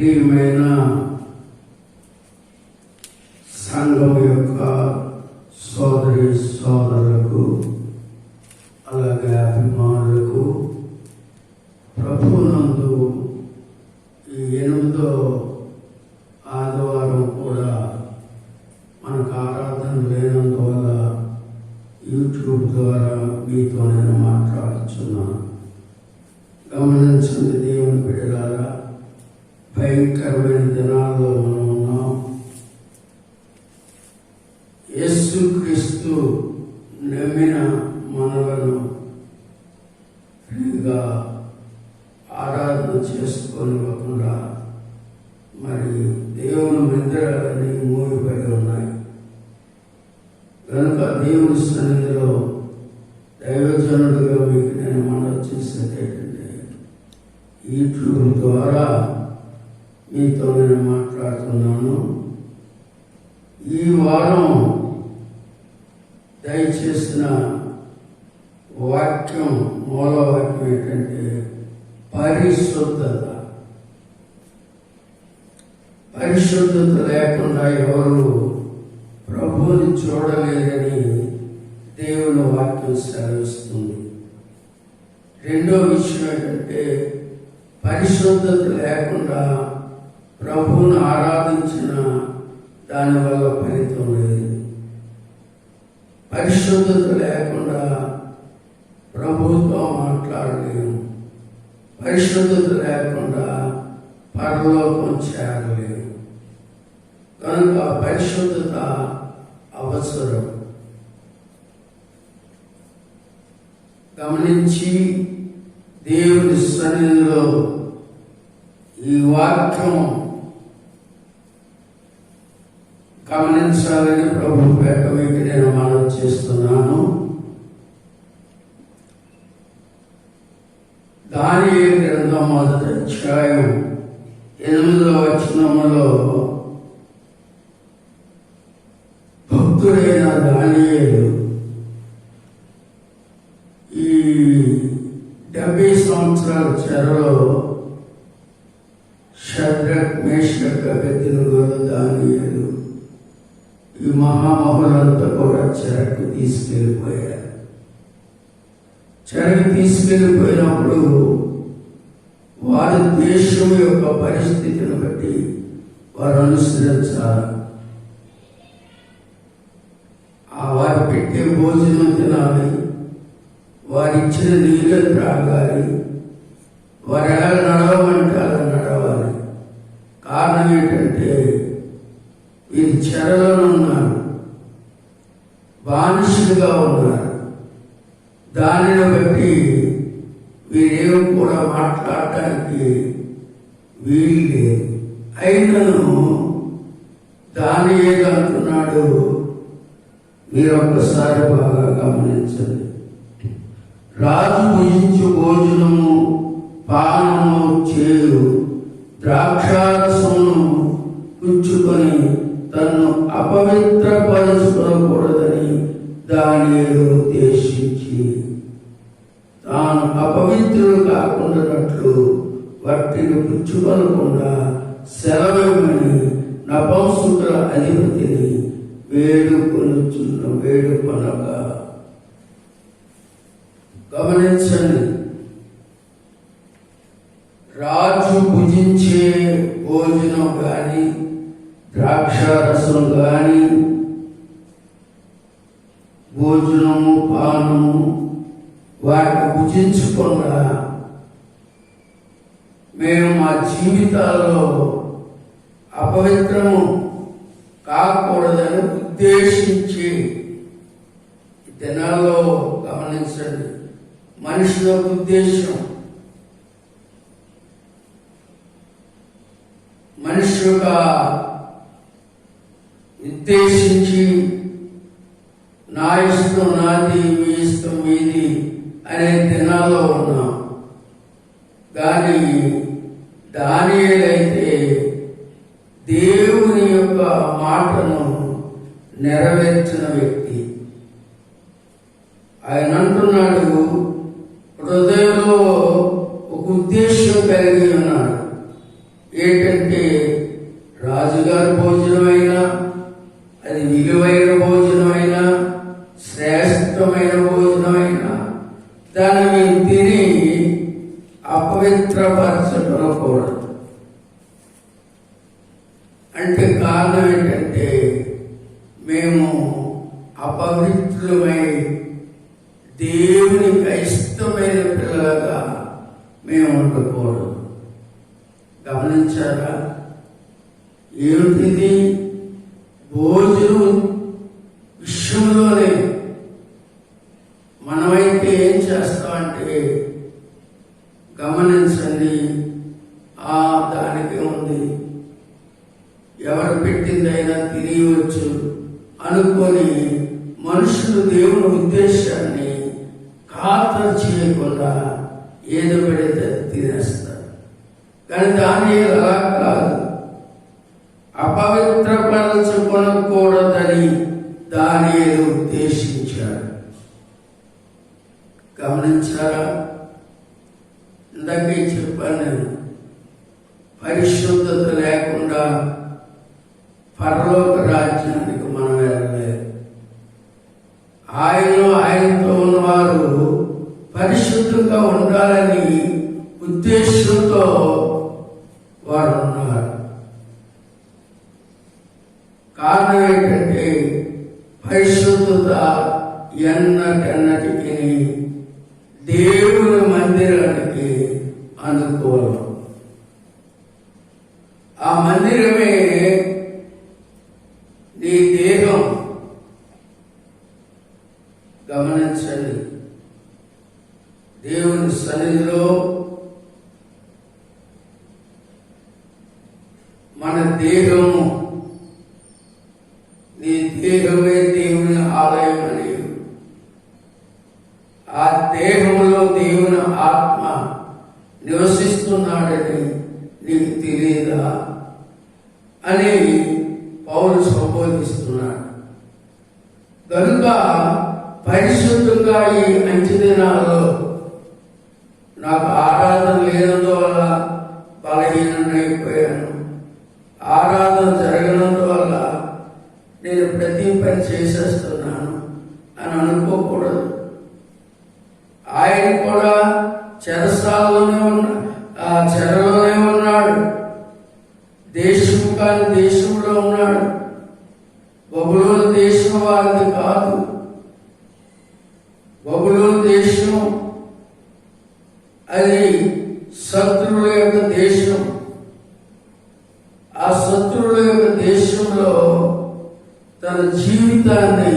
ప్రియమైన సంఘం యొక్క సోదరి సోదరులకు అలాగే అభిమానులకు ప్రభునందు ఈ 8వ ఆదివారం కూడా మనకు ఆరాధన లేనందువల్ల యూట్యూబ్ ద్వారా మీతో నేను మాట్లాడుతున్నాను. గమనించండి దేవుని బిడ్డలారా, భయంకరమైన దినాల్లో మనం ఉన్నాం. యేసుక్రీస్తు నమ్మిన మనలను ఫ్రీగా ఆరాధన చేసుకోనివ్వకుండా మరి దేవుని మందిరాలని మూయబడి ఉన్నాయి. కనుక దేవుని సన్నిధిలో దైవజనుడిగా మీకు నేను మనవి చేసేది ఏంటంటే, యూట్యూబ్ ద్వారా మీతో నేను మాట్లాడుతున్నాను. ఈ వారం దయచేసిన వాక్యం, మూలవాక్యం ఏంటంటే పరిశుద్ధత. పరిశుద్ధత లేకుండా ఎవరు ప్రభువుని చూడలేరని దేవుని వాక్యం సెలవిస్తుంది. రెండో విషయం ఏంటంటే, పరిశుద్ధత లేకుండా ప్రభువుని ఆరాధించిన దానివల్ల ఫలితం లేదు. పరిశుద్ధత లేకుండా ప్రభువుతో మాట్లాడలేము. పరిశుద్ధత లేకుండా పరలోకం చేరలేము. కనుక పరిశుద్ధత అవసరం. గమనించి దేవుని సన్నిధిలో ఈ వాక్యం గమనించాలని ప్రభు పేట మీకు నేను మనవి చేస్తున్నాను. దానియేలు గ్రంథం 1వ అధ్యాయం 8వ వచనములో భక్తుడైన దానియేలు ఈ 70 సంవత్సరాల చెరలో షద్రక్, మేషక్, అబేద్నెగోలు, దానియేలు ఈ మహామహులంతా కూడా చెరకు తీసుకెళ్ళిపోయారు. చెరకు తీసుకెళ్ళిపోయినప్పుడు వారి దేశం యొక్క పరిస్థితిని బట్టి వారు అనుసరించాలి. వారు పెట్టే భోజనం తినాలి, వారిచ్చిన నీళ్ళు త్రాగాలి, వారు ఎలా నడవమంటే అలా నడవాలి. కారణం ఏంటంటే వీరు చెరలో ఉన్నారు, బానిసలుగా ఉన్నారు. దానిని బట్టి వీరేమో కూడా మాట్లాడటానికి వీలు లేదు. అయినను దానియేలు అంటున్నాడు, మీరు ఒక్కసారి బాగా గమనించండి. రాజు భుజించు భోజనము పానము చేయు, ద్రాక్షారసమును పుచ్చుకొని తన్ను అపవిత్రపరచుకోకూడదని దానియేలు ఉద్దేశించి తాను అపవిత్రులు కాకుండానట్లు వాటిని పుచ్చుకొనకుండా సెలవిమ్మని నపుంసకుల అధిపతిని వేడుకొనగా. గమనించండి, రాజు భుజించే భోజనం కానీ ద్రాక్షారసం కానీ భోజనము పానము వాటిని భుజించకుండా మేము మా జీవితాల్లో అపవిత్రము కాకూడదని ఉద్దేశించి దినాల్లో గమనించండి, మనిషి యొక్క ఉద్దేశం, మనిషి యొక్క ఉద్దేశించి నా ఇష్టం నాది, మీ ఇష్టం మీది అనే దినాల్లో ఉన్నాం. కానీ దానియేలైతే దేవుని యొక్క మాటను నెరవేర్చిన వ్యక్తి. ఆయన అంటున్నాడు, హృదయంలో ఒక ఉద్దేశం కలిగి ఉన్నాడు. ఏంటంటే రాజుగారి భోజనమైనా, అది విలువైన భోజనమైనా, శ్రేష్టమైన భోజనమైనా దాన్ని మేము తిని అపవిత్రపరచకూడదు. అంటే కారణం ఏంటంటే మేము అపవిత్రులమై దేవునికి ఇష్టమైన పిల్లలుగా మేము ఉండకూడదు. గమనించారా? ఏమిటిది? భోజనం విషయంలోనే మనమైతే ఏం చేస్తామంటే, గమనించండి, దానికి ఉంది, ఎవరు పెట్టిందైనా తినేయవచ్చు అనుకొని మనుషులు దేవుని ఉద్దేశాన్ని ఖాతరు చేయకుండా ఏదో పెడితే తినేస్తారు. కానీ దాన్ని అలా కాదు, అపవిత్రపరచుకొనకూడదని దాని ఏదో ఉద్దేశించాడు. గమనించారా? ఇందాకే చెప్పాను నేను, పరిశుద్ధత లేకుండా పరలోక రాజ్యానికి మనం వెళ్ళలేదు. ఆయనతో ఉన్నవారు పరిశుద్ధంగా ఉండాలని ఉద్దేశంతో వారు ఉన్నారు. కారణం ఏంటంటే పరిశుద్ధత ఎన్నటెన్నటికి దేవుని మందిరానికి అనుకూలం. ఆ మందిరమే నీ దేహం. గమనించండి, దేవుని సన్నిధిలో మన దేహము, నీ దేహమే దేవుని ఆలయం అని, ఆ దేహంలో దేవుని ఆత్మ నివసిస్తున్నాడని నీకు తెలియదా అని పౌలు సంబోధిస్తున్నాడు. కనుక పరిశుద్ధంగా ఈ మంచి దినాల్లో నాకు ఆరాధన లేనందువల్ల బలహీనైపోయాను, ఆరాధన జరగనందువల్ల నేను ప్రతి పని చేసేస్తున్నాను అని అనుకోకూడదు. ఆయన కూడా చెరసాలలోనే చెరలోనే ఉన్నాడు, దేశము కాని దేశంలో ఉన్నాడు. బబులోను దేశం వారిది కాదు. బబులోను దేశం అది శత్రువుల యొక్క దేశం. ఆ శత్రువుల యొక్క దేశంలో తన జీవితాన్ని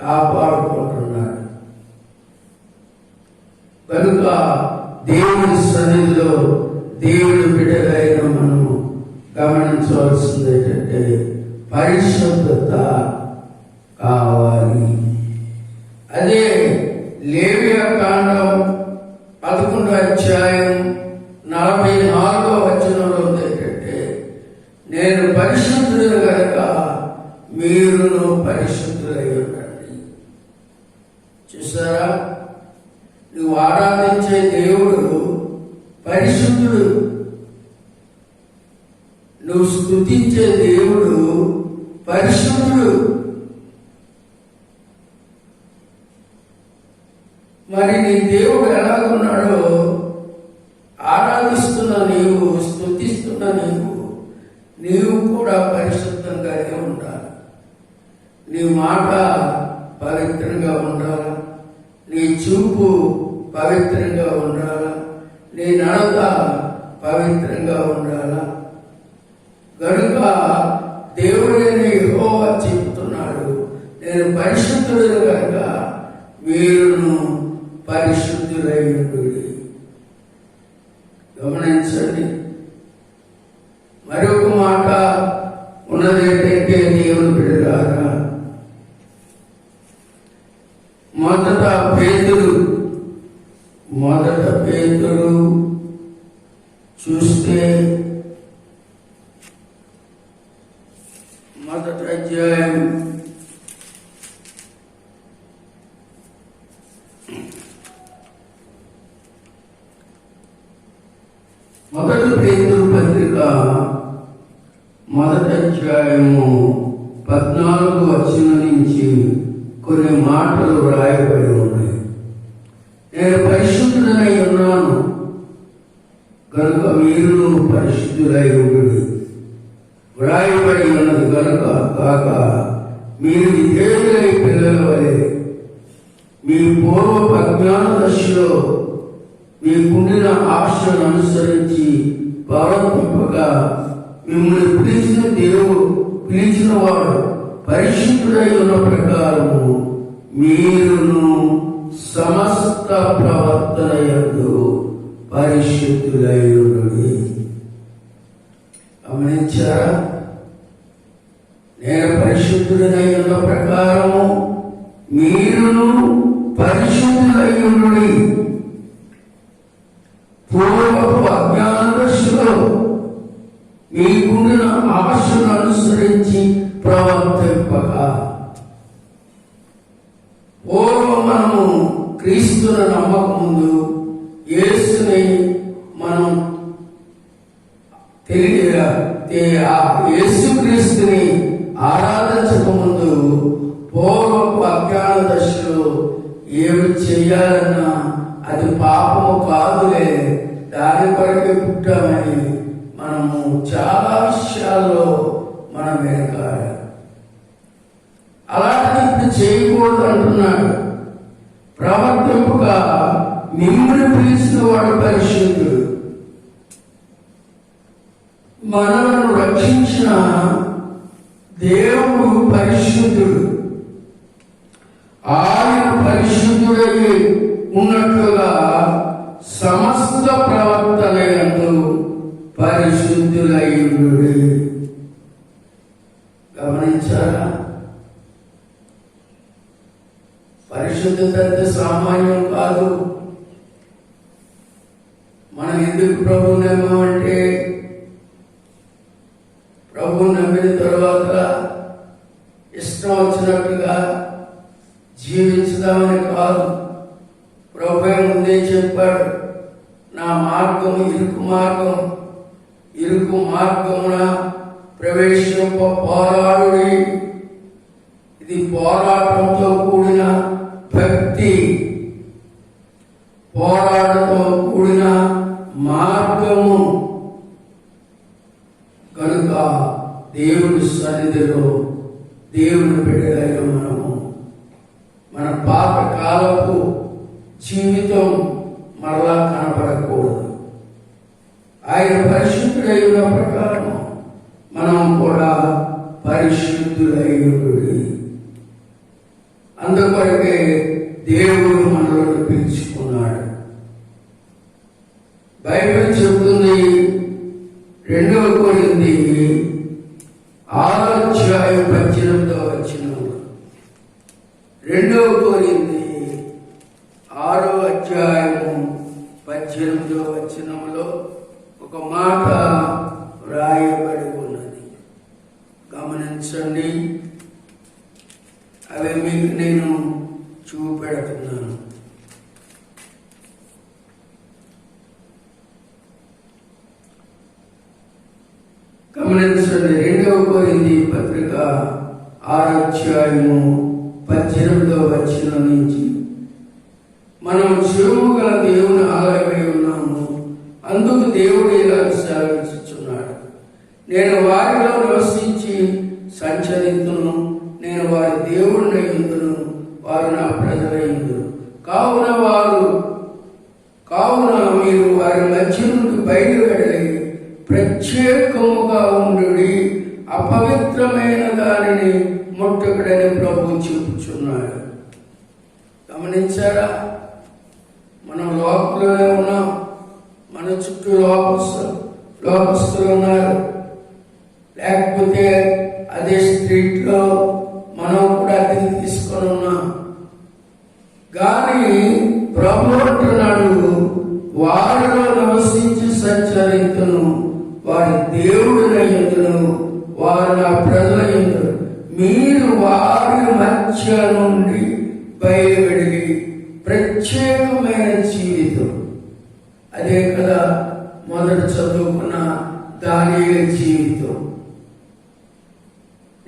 కాపాడుకుంటున్నాడు. కనుక దేవుని సన్నిధిలో దేవుని బిడ్డలైన మనము గమనించవలసింది ఏంటంటే పరిశుద్ధత కావాలి. అదే లేవియా కాండం 11వ అధ్యాయం 44వ వచనంలో ఏంటంటే, నేను పరిశుద్ధుడు కనుక మీరును పరిశుద్ధులై ఉండండి. చూసారా? నువ్వు ఆరాధించే దేవుడు పరిశుద్ధుడు, నువ్వు స్తుతించే దేవుడు పరిశుద్ధుడు. మరి నీ దేవుడు ఎలాగున్నాడో ఆరాధిస్తున్న నీవు, స్తుతిస్తున్న నీవు కూడా పరిశుద్ధంగానే ఉండాలి. నీ మాట పవిత్రంగా ఉండాలి, నీ చూపు పవిత్రంగా ఉండాలా, నీ నడత పవిత్రంగా ఉండాలా. కనుక దేవుడైన యెహోవా చెబుతున్నాడు, నేను పరిశుద్ధుడు కనుక మీరును పరిశుద్ధులై ఉండుడి. గమనించండి, మరొక మాట ఉన్నదేంటంటే దేవుని బిడ్డలారా, మొదట పేతురు చూస్తే మొదటి అధ్యాయం 1 పేతురు పత్రిక మొదటి అధ్యాయము 14వ వచనం నుంచి కొన్ని మాటలు వ్రాయబడి ఉన్నాయి. నేను పరిశుద్ధుడనై ఉన్నాను కనుక మీరు పరిశుద్ధులై ఉండుడి. వ్రాయబడి ఉన్నది కనుక కాక మీరు విధేయులై పిల్లల వలె మీ పూర్వ అజ్ఞాన దశలో మీకుండిన ఆశను అనుసరించి ప్రవర్తింపగా మిమ్మల్ని పిలిచిన వాడు పరిశుద్ధుడై ఉన్న ప్రకారము మీరును సమస్త ప్రవర్తన యందు పరిశుద్ధులై ఉండుడి. గమనించారా? నేను పరిశుద్ధుడై ఉన్న ప్రకారము మీరును పరిశుద్ధులై ఉండుడి. పూర్వపు అజ్ఞాన దశలో మీకుండిన ఆశను అనుసరించి ప్రవర్తింపగా. పూర్వం మనము క్రీస్తును నమ్మకముందు, యేసుని మనం యేసుక్రీస్తుని ఆరాధించకముందు పూర్వపు అజ్ఞాన దశలో ఏమి చేయాలన్నా అది పాపము కాదులే, దాని కొరకే పుట్టామని మనము చాలా విషయాల్లో మనం వెనకాలి. అలాంటిది ఇప్పుడు చేయకూడదు అంటున్నాడు. ప్రవర్తింపుగా మిమ్మల్ని పిలిచిన వాడు పరిశుద్ధుడు. మనలను రక్షించిన దేవుడు పరిశుద్ధుడు. ఆయన పరిశుద్ధుడై ఉన్నట్లుగా సమస్త ప్రవర్తన యందు పరిశుద్ధులై ఉండుడి. గమనించారా? పరిశుద్ధత అంటే సామాన్యం కాదు. మనం ఎందుకు ప్రభు నమ్మామంటే, ప్రభు నమ్మిన తర్వాత ఇష్టం వచ్చినట్టుగా జీవించుదామని కాదు. ప్రభు ముందే చెప్పాడు, నా మార్గం ఇరుకు మార్గమున ప్రవేశింప పోరాడుడి. ఇది పోరాటంతో కూడిన భక్తి, పోరాటంతో కూడిన మార్గము. కనుక దేవుడి సన్నిధిలో దేవుని బిడ్డలైన మనము మన పాత కాలపు జీవితం మరలా కనపడకూడదు. ఆయన పరిశుద్ధుడై ఉన్న ప్రకారం మనం కూడా పరిశుద్ధులై ఉండుడి. అందుకొరకే దేవుడు మనల్ని పిలుచుకున్నాడు. బైబిల్ చెబుతుంది 2 కొరింథీ 6వ అధ్యాయం 18వ వచనం. 2 కొరింథీ 6వ అధ్యాయము 18వ వచనంలో ఒక మాట వ్రాయబడి ఉన్నది. గమనించండి. అవి మీకు నేను చూపెడుతున్నాను. గమనించండి. 2 కొరింథీ పత్రిక 6వ అధ్యాయము 18వ వచనం నుంచి, మనం జీవము గల దేవుని ఆలయమై ఉన్నాము, అందుకు దేవుడు ఇలా సెలవిచ్చుచున్నాడు, నేను వారిలో నివసించి సంచరితును, నేను వారి దేవుడినై ఉందును, వారు నా ప్రజలై ఉందురు. కావున మీరు వారి మధ్య నుండి బయలు వెళ్ళి ప్రత్యేకముగా ఉండుడి, అపవిత్రమైన దానిని ముట్టకుడని ప్రభు చెప్పుచున్నాడు. గమనించారా? మనం లోకంలోనే ఉన్నాం. మన చుట్టూ లోకస్తులు ఉన్నారు. లేకపోతే అదే స్ట్రీట్లో మనం కూడా అతిథి తీసుకొని ఉన్నాం. కానీ ప్రభు అంటున్నాడు, వారిలో నివసించి సంచరితును, వారి దేవుడినై ఉందును, వారు నా ప్రజలై ఉందురు. మీరు వారి మధ్య నుండి బయలువెళ్ళి ప్రత్యేకమైన జీవితం. అదే కదా మొదట చదువుకున్న దానియేలు జీవితం.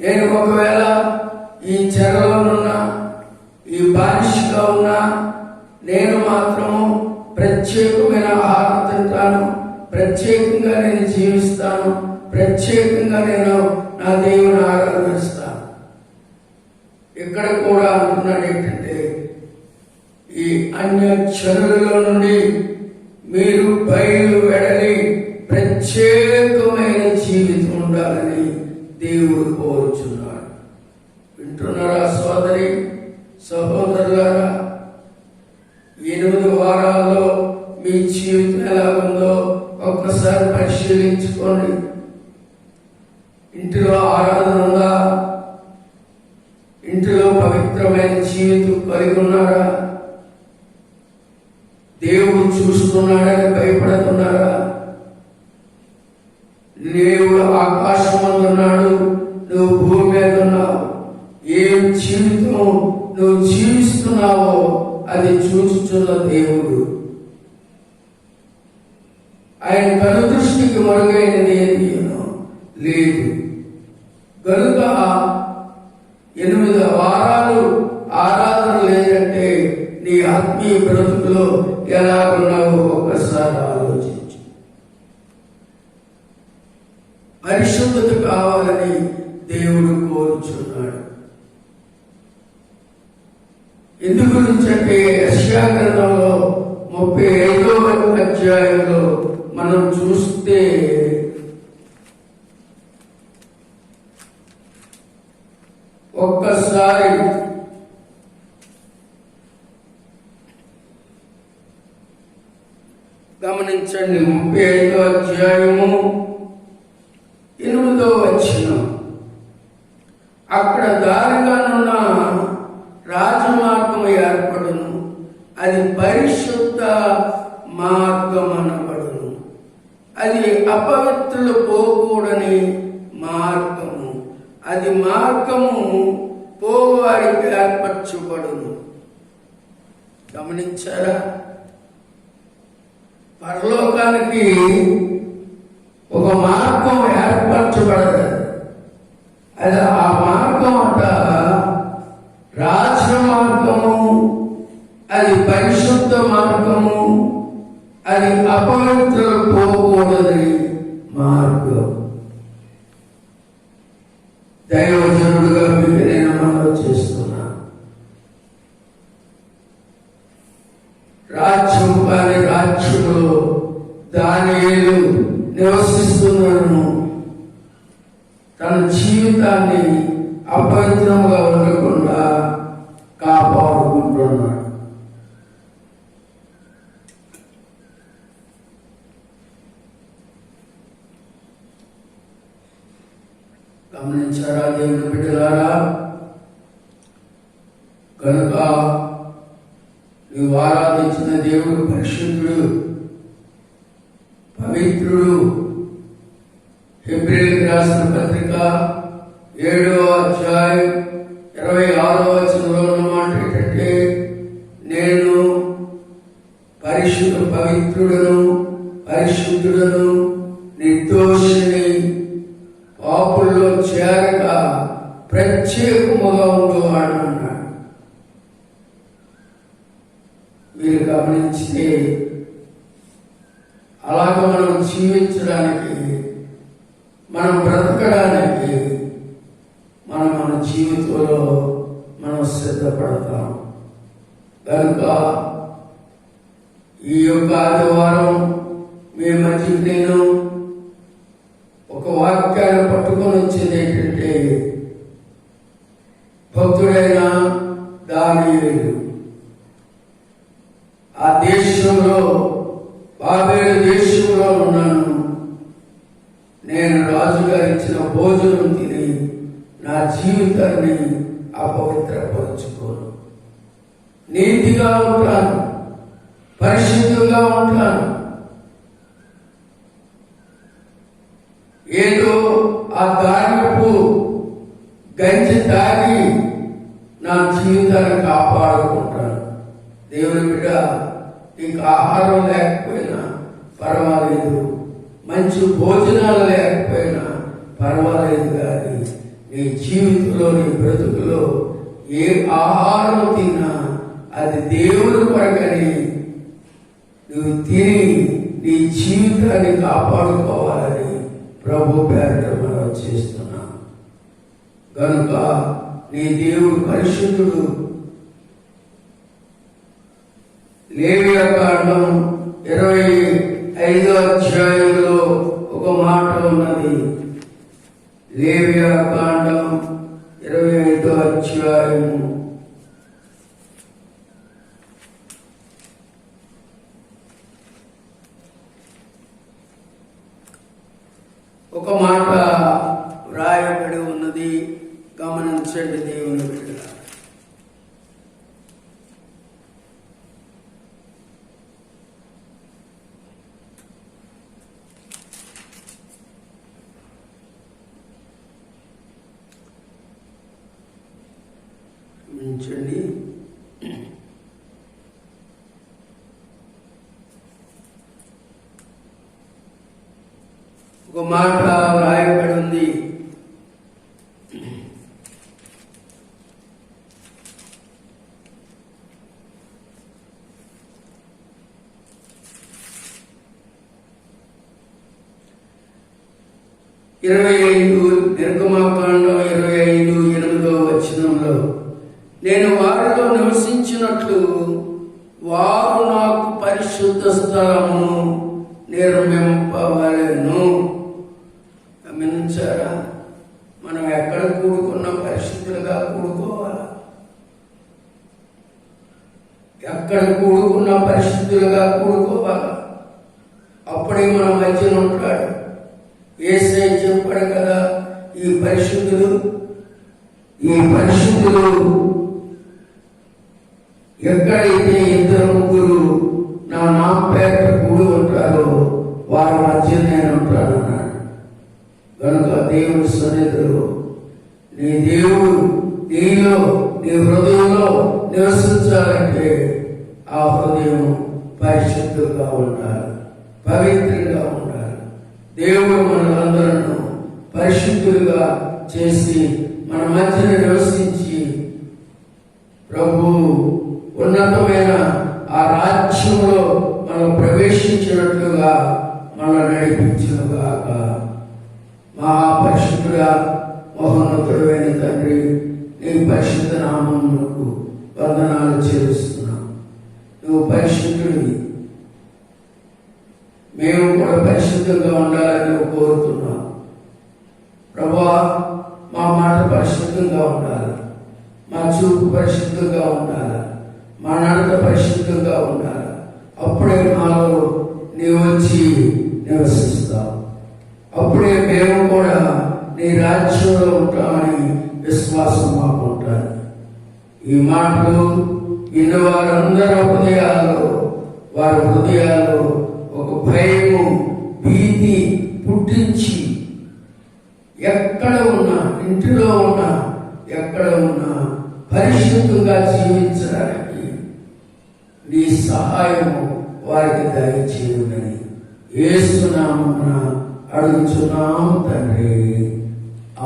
నేను ఒకవేళ ఈ చెరలోనున్నా, ఈ బానిసగా ఉన్నా, నేను మాత్రం ప్రత్యేకమైన ఆహారం తింటాను, ప్రత్యేకంగా నేను జీవిస్తాను, ప్రత్యేకంగా నేను నా దేవుని ఆరాధిస్తాను. ఇక్కడ కూడా అంటున్నాడు ఏంటంటే, ఈ అన్య చెరువులో నుండి మీరు బయలు వెడలి ప్రత్యేకమైన జీవితం ఉండాలని దేవుడు కోరుచున్నాడు. వింటున్నారా సోదరి సహోదరులారా? 8 వారాల్లో మీ జీవితం ఎలా ఉందో ఒక్కసారి పరిశీలించుకోండి. ఇంటిలో ఆరాధన ఉందా? ఇంటిలో పవిత్రమైన జీవితం కలిగి ఉన్నారా? దేవుడు చూస్తున్నాడని భయపడుతున్నారా? దేవుడు ఆకాశం మీద ఉన్నాడు, నువ్వు భూమి మీద ఉన్నావు. ఏం జీవితం నువ్వు జీవిస్తున్నావో అది చూస్తున్న దేవుడు. ఆయన కనుదృష్టికి మరుగైనది ఏది లేదు. కనుక 8 వారాలు ఆరాధన లేదంటే నీ ఆత్మీయ బ్రతుకులో ఎలా ఉన్నావో ఒక్కసారి ఆలోచించు. పరిశుద్ధత కావాలని దేవుడు కోరుచున్నాడు. ఎందు గురించంటే యెషయా గ్రంథంలో 35వ అధ్యాయంలో మనం చూస్తే ఒక్కసారి గమనించండి. 35వ అధ్యాయము 8వ వచనం. అక్కడ దారిగానున్న రాజమార్గము ఏర్పడును, అది పరిశుద్ధ మార్గం అనబడును. అది అపవిత్రులు పోకూడని మార్గము, అది మార్గము పోవారికి ఏర్పరచబడును. గమనించారా? పరలోకానికి ఒక మార్గం ఏర్పరచబడదు. అది ఆ మార్గం అంట రాజమార్గము, అది పరిశుద్ధ మార్గము, అది అపవిత్రులు పోకూడదని మార్గం. దైవజనుడుగా మీకు నేను మనవి చేస్తున్నా, రాజ్యం కాని రాజ్యంలో దానియేలు నివసిస్తున్నాను. తన జీవితాన్ని అపవిత్రముగా ఉండకుండా కాపాడుకుంటున్నాడు. గమనించారా దేవుని బిడ్డలారా? కనుక నీవు ఆరాధించిన దేవుడు పరిశుద్ధుడు, పవిత్రుడు. హెబ్రీయులకు రాసిన పత్రిక 7వ అధ్యాయం 26వ వచనంలో ఉన్నమాట ఏంటంటే, నేను పవిత్రుడను, పరిశుద్ధుడను, నిర్దోషిని, పాపుల్లో చేరక ప్రత్యేకముగా ఉండేవాడు అన్నాడు. మీరు గమనించితే అలాగ మనం జీవించడానికి, మనం బ్రతకడానికి మన జీవితంలో మనం సిద్ధపడతాం. కనుక ఈ యొక్క ఆదివారం మీ మధ్యకి నేను ఒక వాక్యాన్ని పట్టుకొని వచ్చేది ఏంటంటే, భక్తుడైన దానియేలు ఆ దేశంలో, బాబేలు దేశంలో ఉన్నాను. నేను రాజుగారు ఇచ్చిన భోజనం తిని నా జీవితాన్ని అపవిత్రపరుచుకోను. నీతిగా ఉంటాను, పరిశుద్ధంగా ఉంటాను. ఏదో ఆ ధాన్యపు గంజి తాగి నా జీవితాన్ని కాపాడుకుంటాను. దేవుని బిడ్డ, నీకు ఆహారం లేకపోయినా పర్వాలేదు, మంచి భోజనాలు లేకపోయినా పర్వాలేదు, కానీ నీ జీవితంలో, నీ బ్రతుకులో ఏ ఆహారం తిన్నా అది దేవుని కొరకని నువ్వు తిని నీ జీవితాన్ని కాపాడుకోవాలని ప్రభు పేరట మనం చేస్తున్నా. కనుక నీ దేవుడు పరిశుద్ధుడు. లేవియాకాండం 25వ అధ్యాయంలో ఒక మాట ఉన్నది. లేవియాకాండం 25వ అధ్యాయము ఒక మాట వ్రాయబడి ఉన్నది. గమనించండి దేవుని బిడ్డలారా. గమనించండి. ఒక మాట వ్రాయబడి ఉంది. నిర్గమాకాండం 25:8 వచనంలో, నేను వారిలో నివసించినట్లు వారు నాకు పరిశుద్ధ స్థలమును నిర్మింపవలెను. గమనించారా? మనం ఎక్కడ కూడుకున్న పరిశుద్ధులుగా కూడుకోవాలా? ఎక్కడ కూడుకున్న పరిశుద్ధులుగా కూడుకోవాలా? అప్పుడే మన మధ్యన ఉంటాడు. యేసయ్య చెప్పాడు కదా, ఈ పరిశుద్ధులు ఎక్కడైతే 2-3 నా పేట కూడి ఉంటారో వారి మధ్య నేను ఉంటాను అన్నాడు. కనుక దేవుని సన్నిధిలో నీ దేవుడు నీలో, నీ హృదయంలో నివసించాలంటే ఆ హృదయం పరిశుద్ధంగా ఉండాలి, పవిత్రంగా ఉండాలి. దేవుడు మనలందరూ పరిశుద్ధులుగా చేసి మన మధ్యన నివసించి ప్రభు ఉన్నతమైన ఆ రాజ్యంలో మనం ప్రవేశించినట్లుగా మనం నడిపించుగాక. మహాపరిశుద్ధుడా, మహోన్నతుడైన తండ్రి, నీ పరిశుద్ధ నామమునకు వందనాలు చెల్లిస్తున్నాం. నువ్వు పరిశుద్ధుడివి, మేము కూడా పరిశుద్ధంగా ఉండాలని నువ్వు కోరుతున్నాం. ప్రభువా, మా మాట పరిశుద్ధంగా ఉండాలి, మా చూపు పరిశుద్ధంగా ఉండాలి, మా నడత పరిశుద్ధంగా ఉండాలి. అప్పుడే మాలో నీవు వచ్చి నివసిస్తావు. అప్పుడే మేము కూడా నీ రాజ్యంలో ఉంటామని విశ్వాసం మాకు ఉంటుంది. ఈ మాటలు విన్న వారందరూ వారి హృదయాల్లో ఒక భయము, భీతి పుట్టించి ఎక్కడ ఉన్నా, ఇంటిలో ఉన్నా, ఎక్కడ ఉన్నా పరిశుద్ధంగా జీవించడానికి నీ సహాయము వారికి దయచేయునని యేసు నామమున అడుగుచున్నాము తండ్రి.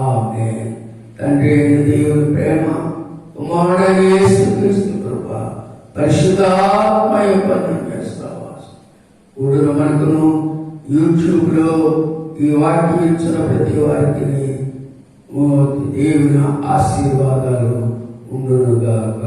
ఆమేన్. తండ్రి అయిన దేవుని ప్రేమ, కుమారుడైన యేసుక్రీస్తు కృప, పరిశుద్ధాత్మ యొక్క సహవాసం కూడిన మనకును యూట్యూబ్లో ఈ వాక్యం ఇచ్చిన ప్రతి వారికి దేవుని ఆశీర్వాదాలు ఉండునుగాక.